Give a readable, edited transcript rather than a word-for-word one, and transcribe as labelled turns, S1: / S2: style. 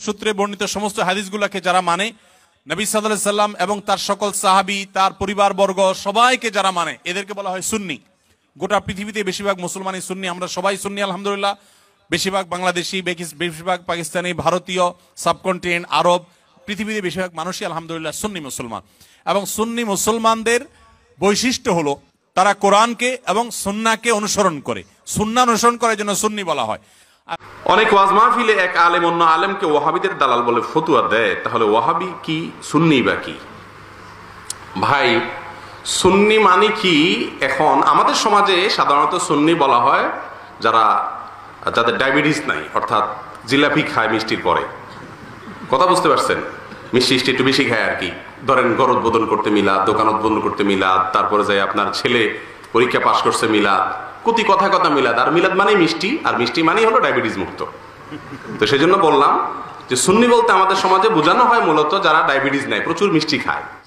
S1: সূত্রে বর্ণিত সমস্ত হাদিসগুলোকে যারা মানে, নবী সাল্লাল্লাহু আলাইহি সাল্লাম এবং তার সকল সাহাবী, তার পরিবারবর্গ সবাইকে যারা মানে, এদেরকে বলা হয় সুন্নি। গোটা পৃথিবীতে বেশিরভাগ মুসলমানই সুন্নি, আমরা সবাই সুন্নি আলহামদুলিল্লাহ। বেশিরভাগ বাংলাদেশি, বেশিরভাগ পাকিস্তানি, ভারতীয়, সাবকন্টিনেন্ট, আরব, পৃথিবীতে বেশিরভাগ মানুষই আলহামদুলিল্লাহ সুন্নি মুসলমান। এবং সুন্নি মুসলমানদের বৈশিষ্ট্য হলো তারা কোরআনকে এবং সুন্নাহকে অনুসরণ করে, সুন্নাহ অনুসরণ করার জন্য সুন্নি বলা হয়।
S2: অনেক ওয়াজ মাহফিলে এক আলেম অন্য আলেমকে ওয়াহাবিদের দালাল বলে ফতুয়া দেয়, তাহলে ওয়াহাবি কি সুন্নি বা কি? ভাই, সুন্নি মানে কি? এখন আমাদের সমাজে সাধারণত সুন্নি বলা হয় যাদের ডায়াবেটিস নাই, অর্থাৎ জিলাপি খায় মিষ্টির পরে। কথা বুঝতে পারছেন? মিষ্টি একটু বেশি খায় আর কি। ধরেন ঘর উদ্বোধন করতে মিলাদ, দোকান উদ্বোধন করতে মিলাদ, তারপরে যাই আপনার ছেলে পরীক্ষা পাশ করছে মিলাদ, কথা মিলাদ। আর মিলাদ মানেই মিষ্টি, আর মিষ্টি মানেই হলো ডায়াবেটিস মুক্ত। তো সেজন্য বললাম যে সুন্নি বলতে আমাদের সমাজে বোঝানো হয় মূলত যারা ডায়াবেটিস নাই, প্রচুর মিষ্টি খায়।